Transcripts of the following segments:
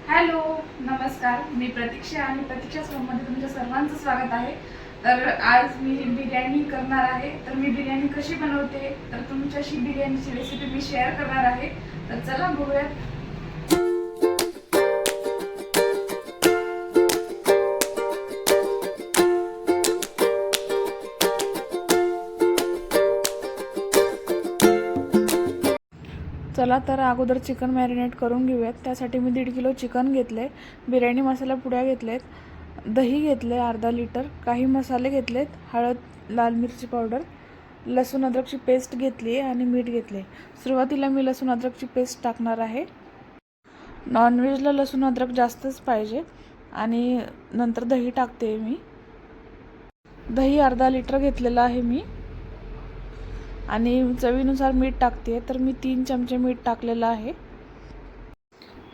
Hello, नमस्कार. मी प्रतीक्षा आणि प्रतीक्षा मध्ये तुमच्या सर्वांचं स्वागत आहे. तर आज मी बिर्याणी करणार आहे. तर मी बिर्याणी कशी बनवते तर तुमच्याशी बिर्याणीची रेसिपी मी शेअर करणार आहे. तर चला बघूयात. चला तर अगोदर चिकन मॅरिनेट करून घेऊयात. त्यासाठी मी 1.5 किलो चिकन घेतले, बिर्याणी मसाला पुड्या घेतलेत, दही घेतले अर्धा लिटर, काही मसाले घेतलेत, हळद, लाल मिरची पावडर, लसूण अद्रकची पेस्ट घेतली आणि मीठ घेतले. सुरुवातीला मी लसूण अद्रकची पेस्ट टाकणार आहे. नॉनव्हेजला लसूण अद्रक जास्तच पाहिजे. आणि नंतर दही टाकते मी. दही अर्धा लिटर घेतलेलं आहे मी. आणि चवीनुसार मीठ टाकते. तर मी 3 चमचे मीठ टाकलेलं आहे.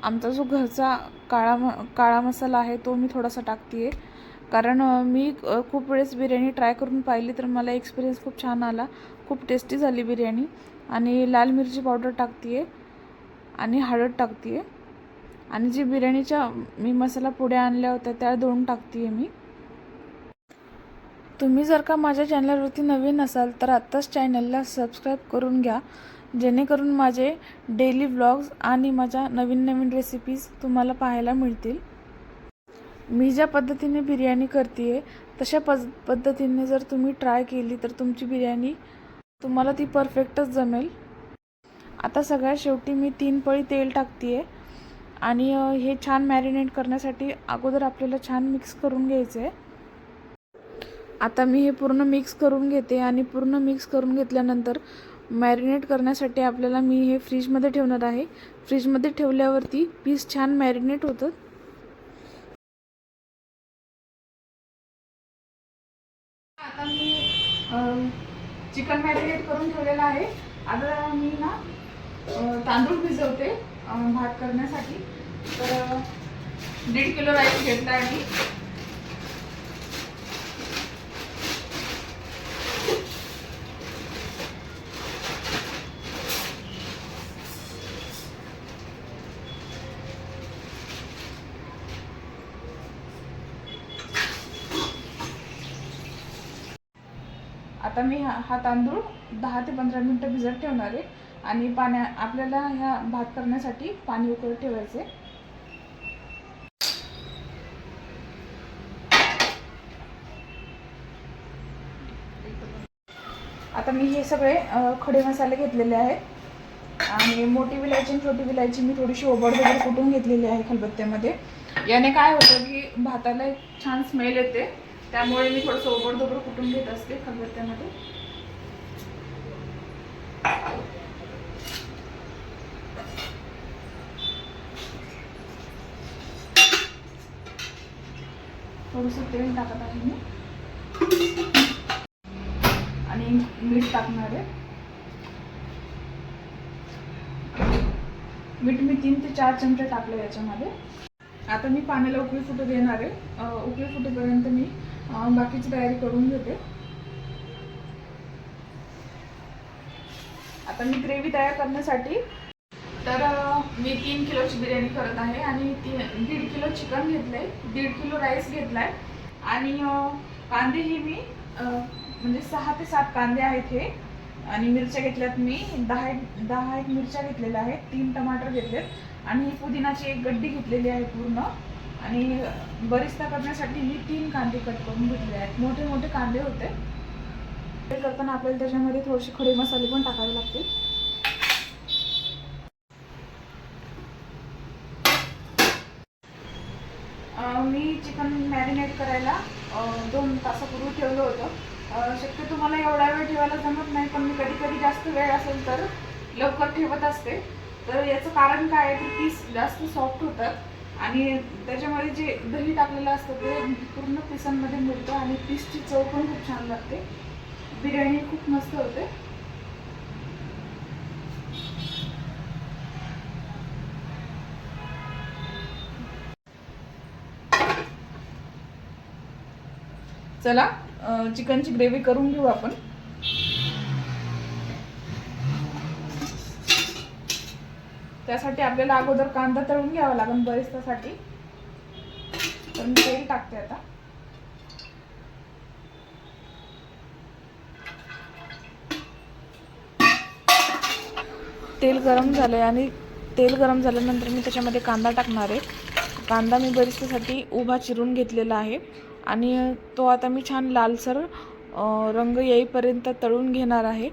आमचा जो घरचा काळा मसाला आहे तो मी थोडासा टाकते आहे. कारण मी खूप वेळेस बिर्याणी ट्राय करून पाहिली तर मला एक्सपिरियन्स खूप छान आला. खूप टेस्टी झाली बिर्याणी. आणि लाल मिरची पावडर टाकते आहे आणि हळद टाकते आहे. आणि जी बिर्याणीच्या मी मसाला पुड्या आणल्या होत्या त्या 2 टाकते आहे मी. तुम्ही जर का माझ्या चॅनलवरती नवीन असाल तर आत्ताच चॅनलला सबस्क्राईब करून घ्या, जेणेकरून माझे डेली व्लॉग्स आणि माझ्या नवीन रेसिपीज तुम्हाला पाहायला मिळतील. मी ज्या पद्धतीने बिर्याणी करते आहे तशा पद्धतीने जर तुम्ही ट्राय केली तर तुमची बिर्याणी तुम्हाला ती परफेक्टच जमेल. आता सगळ्यात शेवटी मी 3 पळी तेल टाकते आहे. आणि हे छान मॅरिनेट करण्यासाठी अगोदर आपल्याला छान मिक्स करून घ्यायचं आहे. आता मी हे पूर्ण मिक्स करून घेते. आणि पूर्ण मिक्स करून घेतल्यानंतर मॅरिनेट करण्यासाठी आपल्याला मी हे फ्रीजमध्ये ठेवणार आहे. फ्रीजमध्ये ठेवल्यावरती पीस छान मॅरिनेट होतं. आता मी चिकन मॅरिनेट करून ठेवलेलं आहे. आता मी ना तांदूळ भिजवते भात करण्यासाठी. तर 1.5 किलो राईस घेतला आहे. आता मी हा तांदूळ 10 ते 15 मिनिटं भिजत ठेवणार आहे. आणि आपल्याला ह्या भात करण्यासाठी पाणी उकळत ठेवायचे. आता मी हे सगळे खडे मसाले घेतलेले आहेत. आणि मोठी विलायची आणि छोटी विलायची मी थोडीशी ओबडधोबड कुटून घेतलेली आहे खलबत्त्यामध्ये. याने काय होतं की भाताला एक छान स्मेल येते. त्यामुळे मी थोडंसं ओबडधोबड कुटून घेत असते खलबत्त्यामध्ये. थोडंसं तेल टाकत आहे मी आणि मीठ टाकणार आहे. मीठ मी 3 ते 4 चमचे टाकले याच्यामध्ये. आता मी पाण्याला उकळी फुटू देणार आहे. उकळी फुटेपर्यंत मी बाकीची तयारी करून घेते. आता मी ग्रेव्ही तयार करण्यासाठी तर मी 3 किलोची बिर्याणी करत आहे. आणि 1.5 किलो चिकन घेतलं आहे, 1.5 किलो राईस घेतला आहे. आणि कांदेही मी म्हणजे 6 ते 7 कांदे आहेत हे. आणि मिरच्या घेतल्यात मी 10 मिरच्या घेतलेल्या आहेत, 3 टमाटर घेतलेत. आणि पुदिनाची एक गड्डी घेतलेली आहे पूर्ण. आणि बरिस्ता करण्यासाठी मी 3 कांदे कट करून घेतले आहेत. मोठे मोठे कांदे होते. ते करताना आपल्याला त्याच्यामध्ये थोडेसे खडे मसाले पण टाकावे लागतील. मी चिकन मॅरिनेट करायला 2 तासापूर्वी ठेवलं होतं. शक्यतो मला एवढा वेळ ठेवायला जमत नाही, पण मी कधी जास्त वेळ असेल तर लवकर ठेवत असते. तर याचं कारण काय आहे की पीस जास्त सॉफ्ट होतात. आणि त्याच्यामध्ये जे दही टाकलेलं असतं ते पूर्ण पिसांमध्ये मिळतं. आणि पीसची चव पण खूप छान लागते. बिर्याणी खूप मस्त होते. चला चिकनची ग्रेव्ही करून घेऊ आपण. त्यासाठी आपल्याला अगोदर कांदा तळून घ्यावा लागेल बरिस्तासाठी. तर मी तेल टाकते आता. तेल गरम झाले आणि तेल गरम झाल्यानंतर मी त्याच्यामध्ये कांदा टाकणार आहे. कांदा मी बरिस्तासाठी उभा चिरून घेतलेला आहे आणि तो आता मी छान लालसर रंग येईपर्यंत तळून घेणार आहे.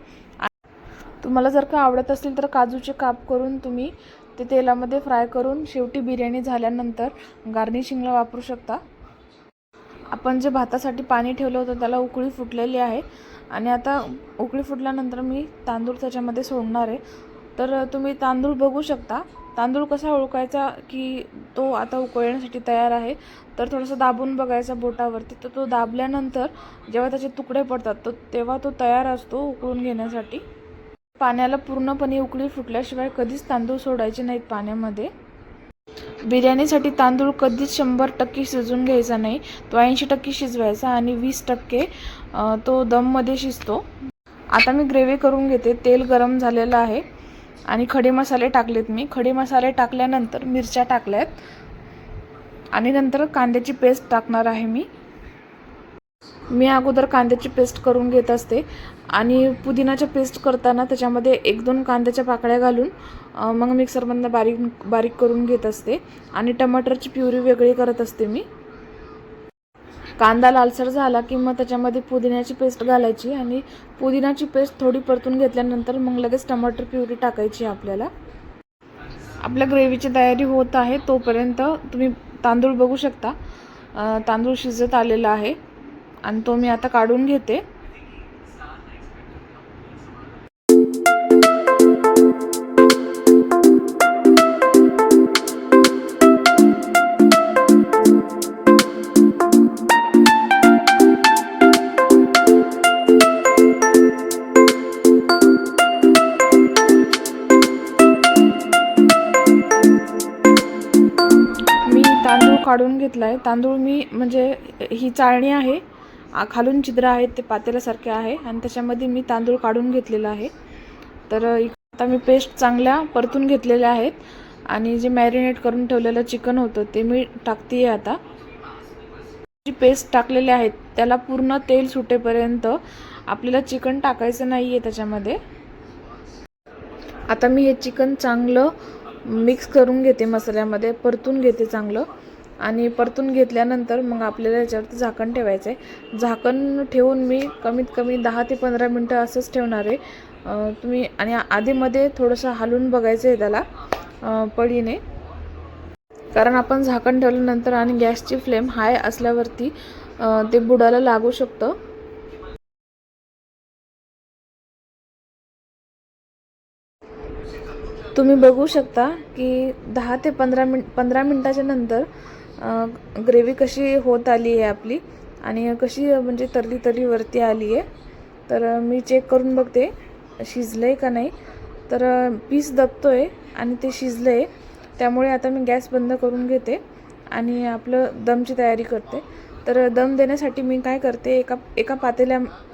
तुम्हाला जर का आवडत असेल तर काजूचे काप करून तुम्ही ते तेलामध्ये फ्राय करून शेवटी बिर्याणी झाल्यानंतर गार्निशिंगला वापरू शकता. आपण जे भातासाठी पाणी ठेवलं होतं त्याला उकळी फुटलेली आहे आणि आता उकळी फुटल्यानंतर मी तांदूळ त्याच्यामध्ये सोडणार आहे. तर तुम्ही तांदूळ बघू शकता. तांदूळ कसा ओळखायचा की तो आता उकळण्यासाठी तयार आहे, तर थोडंसं दाबून बघायचा बोटावरती. तर तो दाबल्यानंतर जेव्हा त्याचे तुकडे पडतात तेव्हा तो तयार असतो उकळून घेण्यासाठी. पाण्याला पूर्णपणे उकळी फुटल्याशिवाय कधीच तांदूळ सोडायचे नाहीत पाण्यामध्ये. बिर्याणीसाठी तांदूळ कधीच 100% शिजवून घ्यायचा नाही, तो 80% शिजवायचा आणि 20% तो दममध्ये शिजतो. आता मी ग्रेव्ही करून घेते. तेल गरम झालेलं आहे आणि खडे मसाले टाकलेत मी. खडे मसाले टाकल्यानंतर मिरच्या टाकल्यात आणि नंतर कांद्याची पेस्ट टाकणार आहे मी अगोदर कांद्याची पेस्ट करून घेत असते आणि पुदिनाची पेस्ट करताना त्याच्यामध्ये 1-2 कांद्याच्या पाकळ्या घालून मग मिक्सरमधनं बारीक करून घेत असते आणि टमाटरची प्युरी वेगळी करत असते मी. कांदा लालसर झाला की मग त्याच्यामध्ये पुदिन्याची पेस्ट घालायची आणि पुदिनाची पेस्ट थोडी परतून घेतल्यानंतर मग लगेच टमाटर प्युरी टाकायची आपल्याला. आपल्या ग्रेव्हीची तयारी होत आहे तोपर्यंत तुम्ही तांदूळ बघू शकता. तांदूळ शिजत आलेला आहे आणि तो मी आता काढून घेते. तांदूळ काढून घेतलाय. तांदूळ मी म्हणजे ही चाळणी आहे, खालून छिद्र आहेत ते पातेल्यासारखे आहे आणि त्याच्यामध्ये मी तांदूळ काढून घेतलेला आहे. तर आता मी पेस्ट चांगल्या परतून घेतलेल्या आहेत आणि जे मॅरिनेट करून ठेवलेलं चिकन होतं ते मी टाकते आता. जी पेस्ट टाकलेली आहेत त्याला पूर्ण तेल सुटेपर्यंत आपल्याला चिकन टाकायचं नाही आहे त्याच्यामध्ये. आता मी हे चिकन चांगलं मिक्स करून घेते, मसाल्यामध्ये परतून घेते चांगलं आणि परतून घेतल्यानंतर मग आपल्याला याच्यावरती झाकण ठेवायचं आहे. झाकण ठेवून मी कमीत कमी 10 ते 15 मिनटं असंच ठेवणार आहे. तुम्ही आणि आधीमध्ये थोडंसं हलवून बघायचं आहे त्याला पळीने, कारण आपण झाकण ठेवल्यानंतर आणि गॅसची फ्लेम हाय असल्यावरती ते बुडाला लागू शकतं. तुम्ही बघू शकता की 10 ते 15 मिनटाच्या नंतर ग्रेव्ही कशी होत आली आहे आपली आणि कशी म्हणजे तर्री वरती आली आहे. तर मी चेक करून बघते शिजलं आहे का नाही. तर पीस दबतोय आणि ते शिजलं आहे. त्यामुळे आता मी गॅस बंद करून घेते आणि आपलं दमची तयारी करते. तर दम देण्यासाठी मी काय करते, एका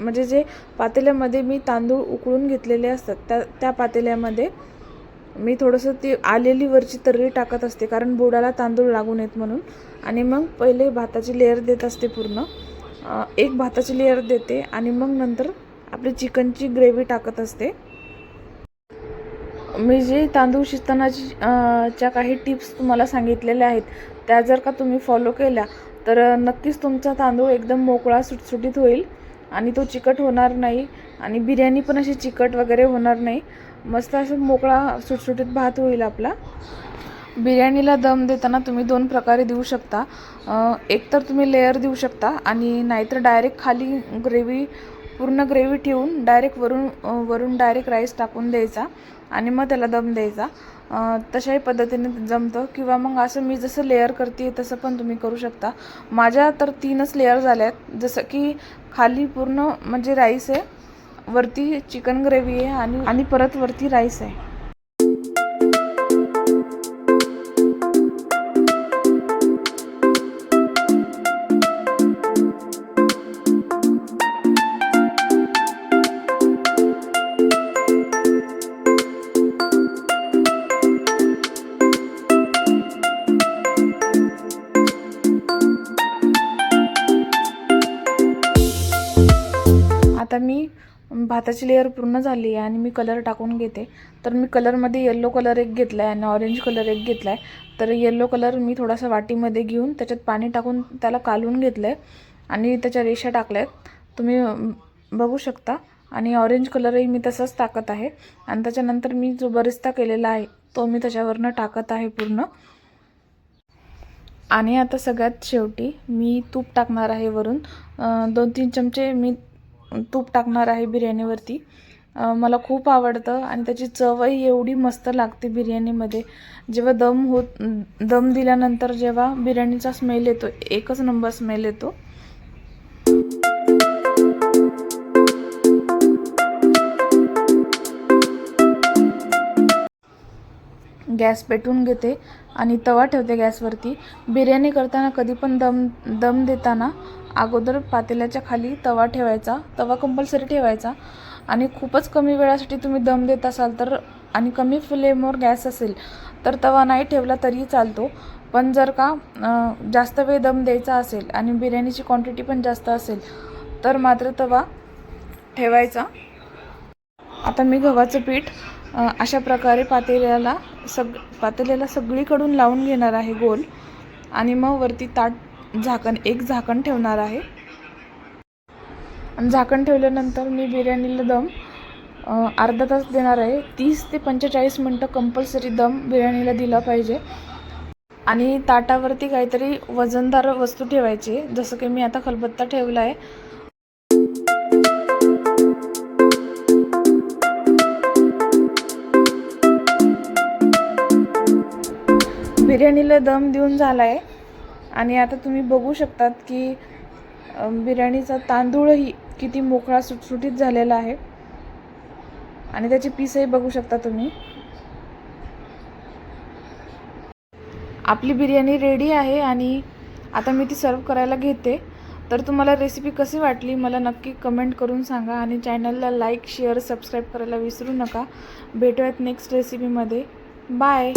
म्हणजे जे पातेल्यामध्ये मी तांदूळ उकळून घेतलेले असतात त्या पातेल्यामध्ये मी थोडंसं ती आलेली वरची तर्री टाकत असते, कारण बुडाला तांदूळ लागू नयेत म्हणून. आणि मग पहिले भाताची लेअर देत असते, पूर्ण एक भाताची लेअर देते आणि मग नंतर आपली चिकनची ग्रेव्ही टाकत असते. मी जे तांदूळ शिजतानाच्या काही टिप्स तुम्हाला सांगितलेल्या आहेत त्या जर का तुम्ही फॉलो केल्या तर नक्कीच तुमचा तांदूळ एकदम मोकळा सुटसुटीत होईल आणि तो चिकट होणार नाही आणि बिर्याणी पण अशी चिकट वगैरे होणार नाही. मस्त असं मोकळा सुटसुटीत भात होईल आपला. बिर्याणीला दम देताना तुम्ही 2 प्रकारे देऊ शकता. एक तर तुम्ही लेअर देऊ शकता आणि नाहीतर डायरेक्ट खाली पूर्ण ग्रेव्ही ठेवून डायरेक्ट वरून डायरेक्ट राईस टाकून द्यायचा आणि मग त्याला दम द्यायचा. तशाही पद्धतीने जमतं. किंवा मग असं मी जसं लेअर करते तसं पण तुम्ही करू शकता. माझ्या तर 3च लेअर झाल्यात. जसं की खाली पूर्ण म्हणजे राईस आहे, वरती चिकन ग्रेव्ही आहे आणि परत वरती राईस आहे. आता मी भाताची लेअर पूर्ण झाली आहे आणि मी कलर टाकून घेते. तर मी कलरमध्ये येलो कलर एक घेतला आहे आणि ऑरेंज कलर एक घेतला आहे. तर येलो कलर मी थोडासा वाटीमध्ये घेऊन त्याच्यात पाणी टाकून त्याला कालवून घेतलं आहे आणि त्याच्या रेषा टाकल्या आहेत, तुम्ही बघू शकता. आणि ऑरेंज कलरही मी तसंच टाकत आहे आणि त्याच्यानंतर मी जो बरिस्ता केलेला आहे तो मी त्याच्यावरनं टाकत आहे पूर्ण. आणि आता सगळ्यात शेवटी मी तूप टाकणार आहे वरून. 2-3 चमचे मी तूप टाकणार आहे बिर्याणीवरती. मला खूप आवडतं आणि त्याची चवही एवढी मस्त लागते बिर्याणीमध्ये. जेव्हा दम दिल्यानंतर जेव्हा बिर्याणीचा स्मेल येतो, एकच नंबर स्मेल येतो. गॅस पेटवून घेते आणि तवा ठेवते गॅसवरती. बिर्याणी करताना कधी पण दम देताना अगोदर पातेल्याच्या खाली तवा ठेवायचा, तवा कंपल्सरी ठेवायचा. आणि खूपच कमी वेळासाठी तुम्ही दम देत असाल तर आणि कमी फ्लेमवर गॅस असेल तर तवा नाही ठेवला तरी चालतो. पण जर का जास्त वेळ दम द्यायचा असेल आणि बिर्याणीची क्वांटिटी पण जास्त असेल तर मात्र तवा ठेवायचा. आता मी गव्हाचं पीठ अशा प्रकारे पातेल्याला सगळीकडून लावून घेणार आहे गोल. आणि मग वरती एक झाकण ठेवणार आहे. आणि झाकण ठेवल्यानंतर मी बिर्याणीला दम अर्धा तास देणार आहे. 30 ते 45 मिनटं कंपल्सरी दम बिर्याणीला दिला पाहिजे. आणि ताटावरती काहीतरी वजनदार वस्तू ठेवायची, जसं की मी आता खलबत्ता ठेवला आहे. बिर्याणीला दम देऊन झाला आहे आणि आता तुम्ही बघू शकतात की बिर्याणीचा तांदूळही किती मोकळा सुटसुटीत झालेला आहे आणि त्याचे पीसही बघू शकता तुम्ही. आपली बिर्याणी रेडी आहे आणि आता मी ती सर्व करायला घेते. तर तुम्हाला रेसिपी कशी वाटली मला नक्की कमेंट करून सांगा आणि चॅनलला लाईक, शेअर, सबस्क्राईब करायला विसरू नका. भेटूयात नेक्स्ट रेसिपीमध्ये. बाय.